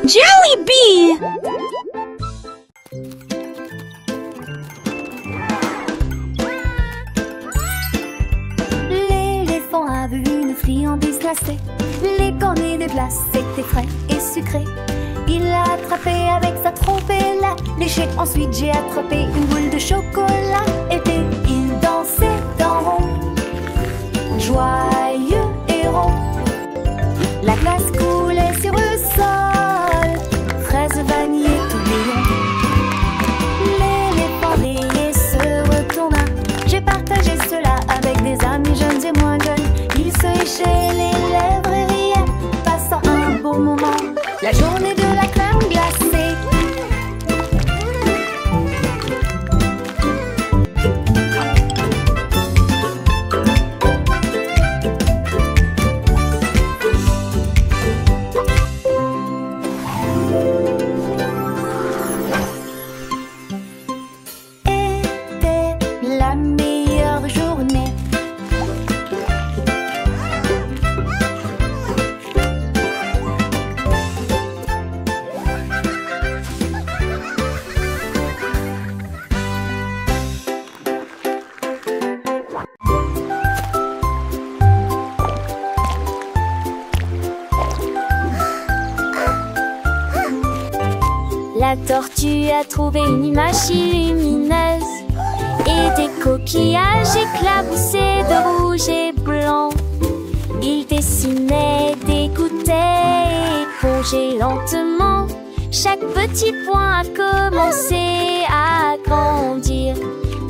Jollibee! L'éléphant a vu une friandise glacée. Les cornets des glaces étaient frais et sucrés. Il l'a attrapé avec sa trompe et l'a léché. Ensuite j'ai attrapé une boule de chocolat. Et puis il dansait en rond, joyeux et rond. La glace coulait sur le sol, fraises, vanille et tourbillon. L'éléphant riait se retourna. J'ai partagé cela avec des amis jeunes et moins jeunes. Ils se léchaient les lèvres et riaient, passant un beau moment. La journée de la crème glacée. Était la meilleure journée. La tortue a trouvé une image lumineuse et des coquillages éclaboussés de rouge et blanc. Il dessinait, dégoûtait, épongeait lentement. Chaque petit point a commencé à grandir.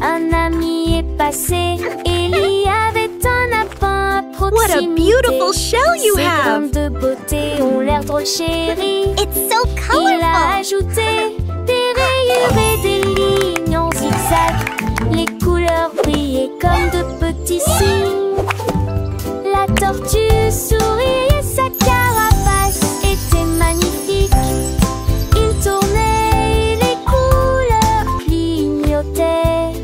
Un ami est passé et il y avait un lapin à proximité. What a beautiful shell you Ses have! graines de beauté ont l'air drôle chérie. It's so Il a colorful. ajouté des rayures et des lignes en zigzag. Les couleurs brillaient comme de petits signes. La tortue souriait et sa carapace était magnifique. Il tournait et les couleurs clignotaient.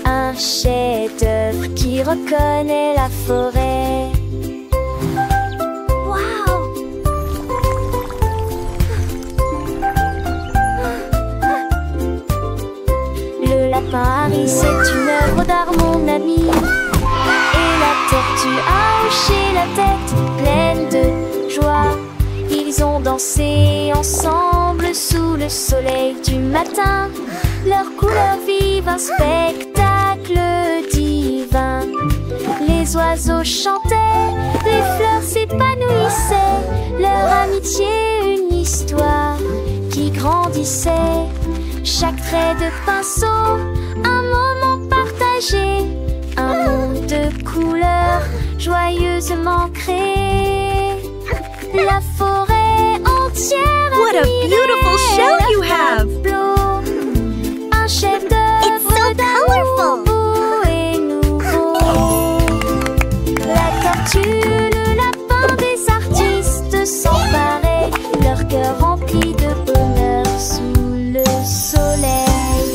Un chef-d'œuvre qui reconnaît la forêt. Wow. Le lapin Harry, c'est une œuvre d'art, mon ami. Et la tortue a hoché la tête, pleine de joie. Ils ont dansé ensemble sous le soleil du matin. Leurs couleurs vivent un spectacle divin. Les oiseaux chantaient, les fleurs s'épanouissaient. Leur amitié, une histoire qui grandissait. Chaque trait de pinceau, un moment partagé. Un monde de couleurs joyeusement créé. La forêt entière What a beautiful shell you have! Un chef-d'œuvre It's so colorful. beau et nouveau. La tortue, le lapin des artistes s'emparaient, leur cœur rempli de bonheur sous le soleil.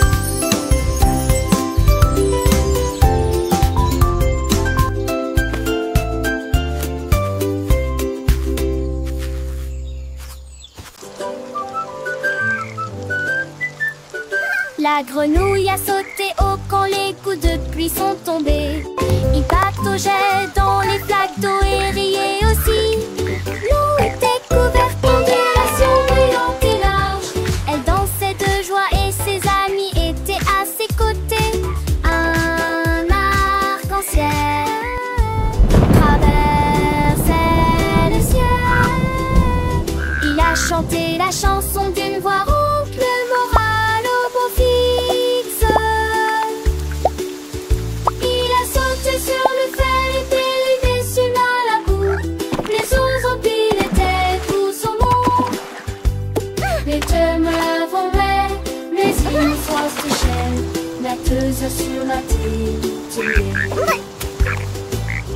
La grenouille a sauté haut quand les coups de pluie sont tombés. Il pataugeait dans les flaques d'eau et riait aussi. L'eau était couverte d'ondulations brillantes et larges. Elle dansait de joie et ses amis étaient à ses côtés. Un arc-en-ciel traversait le ciel. Il a chanté la chanson d'une voix rauque, le moral au beau fixe. Il a sauté sur le fer et dérivé sur la boue. Les eaux empiles étaient tous au monde. Les demeures vommaient, les îles s'enchaînent, natteuses sur la terre.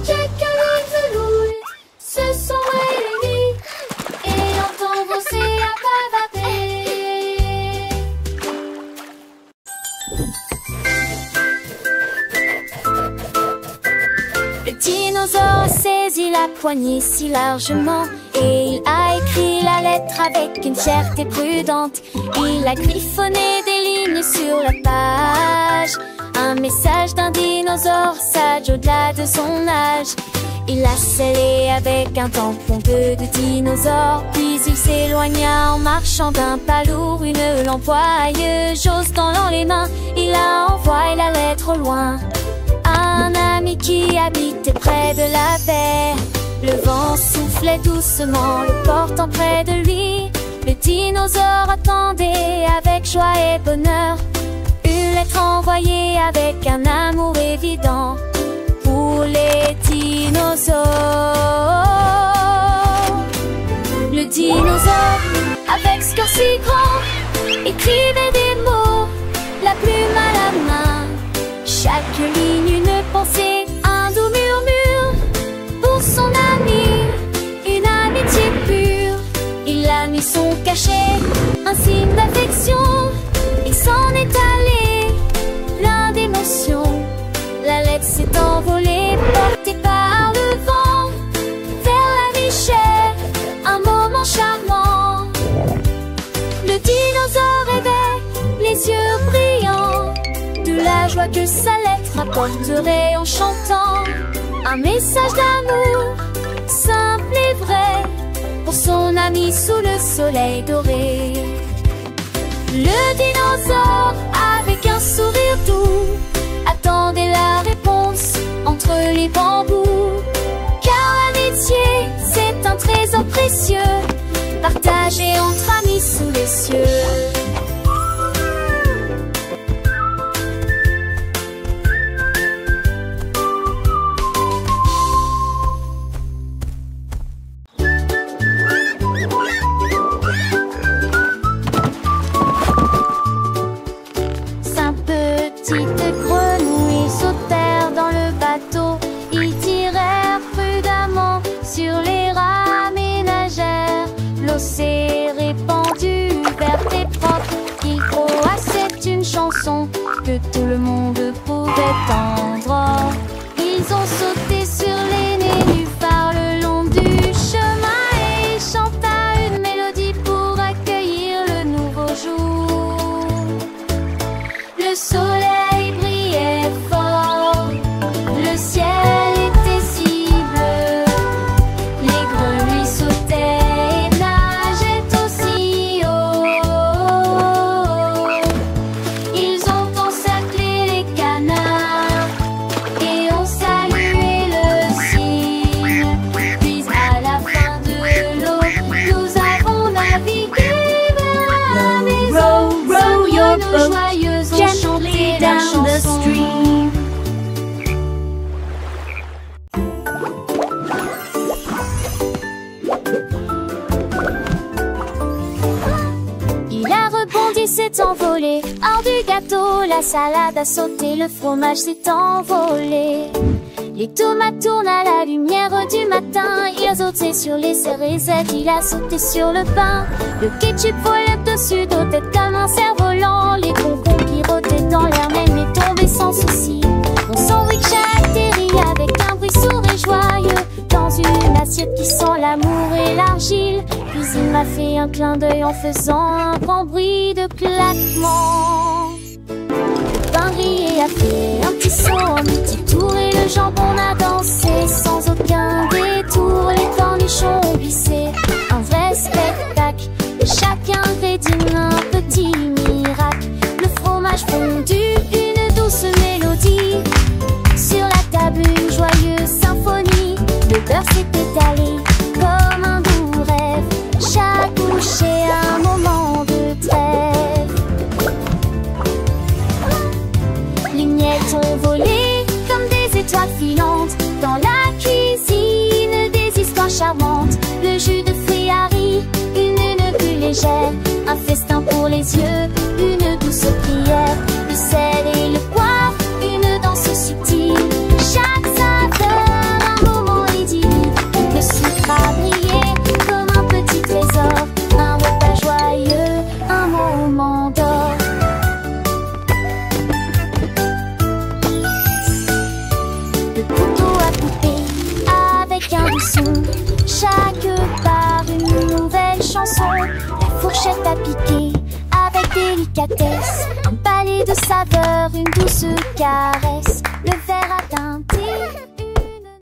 Quelques lignes de loup se sont réunies et entendent l'océan bavader. Le dinosaure saisit la poignée si largement et il a écrit la lettre lettre avec une fierté prudente. Il a griffonné des lignes sur la page, un message d'un dinosaure sage au-delà de son âge. Il l'a scellé avec un tampon de dinosaure, puis il s'éloigna en marchant d'un pas lourd. Une lampe joyeuse dans les mains, il a envoyé la lettre au loin à un ami qui habitait près de la baie. Le vent soufflait doucement, le portant près de lui. Le dinosaure attendait avec joie et bonheur une lettre envoyée avec un amour évident pour les dinosaures. Le dinosaure, avec ce cœur si grand, écrivait des mots, la plume à la main. Chaque ligne une pensée, un doux murmure pour son ami, une amitié pure. Il a mis son cachet, un signe d'affection. Il s'en est allé, plein d'émotions. La lettre s'est envolée, portée par le vent, vers l'ami cher, un moment charmant. Le dinosaure rêvait, les yeux brillants, de la joie que sa lettre apporterait en chantant. Un message d'amour, simple et vrai, pour son ami sous le soleil doré. Le dinosaure, avec un sourire doux, attendait la réponse entre les bambous. Car l'amitié, c'est un trésor précieux, partagé entre amis sous les cieux. S'est répandu vers tes propres. Il faut c'est une chanson que tout le monde pouvait entendre. Ils ont sauté sur les nénuphars le long du chemin et chanta une mélodie pour accueillir le nouveau jour. Le soleil brillait fort, le ciel était si bleu, les grenouilles sautaient. Gently down the stream. Il a rebondi, s'est envolé hors du gâteau. La salade a sauté, le fromage s'est envolé. Les tomates tournent à la lumière du matin. Il a sauté sur les cérésettes, il a sauté sur le pain. Le ketchup volait dessus d'eau tête comme un cerf-volant. Les concombres qui rôtaient dans l'air même est tombé sans souci. Mon sandwich a atterri avec un bruit sourd et joyeux dans une assiette qui sent l'amour et l'argile. Puis il m'a fait un clin d'œil en faisant un grand bruit de claquement. Le pain grillé a fait un petit saut, un petit tour et le jambon a dansé sans aucun détour. Les cornichons ont glissé, un vrai spectacle. Chaque ingrédient un petit miracle. Le fromage fondu, une douce mélodie. Sur la table une joyeuse symphonie. Le beurre s'est étalé comme un doux rêve. Chaque bouchée un moment de trêve. Les miettes ont volé comme des étoiles filantes. Dans la cuisine des histoires charmantes. Le jus de fruits a ri, une bulle légère. Un festin pour les yeux, une douce prière. Le sel et le poivre, une danse subtile. Chaque saveur, un moment idyllique. Le sucre a brillé comme un petit trésor. Un repas joyeux, un moment d'or. Le couteau a coupé avec un doux son. Chaque part une nouvelle chanson. La fourchette à piquer avec délicatesse. Un balai de saveur, une douce caresse. Le verre à teinter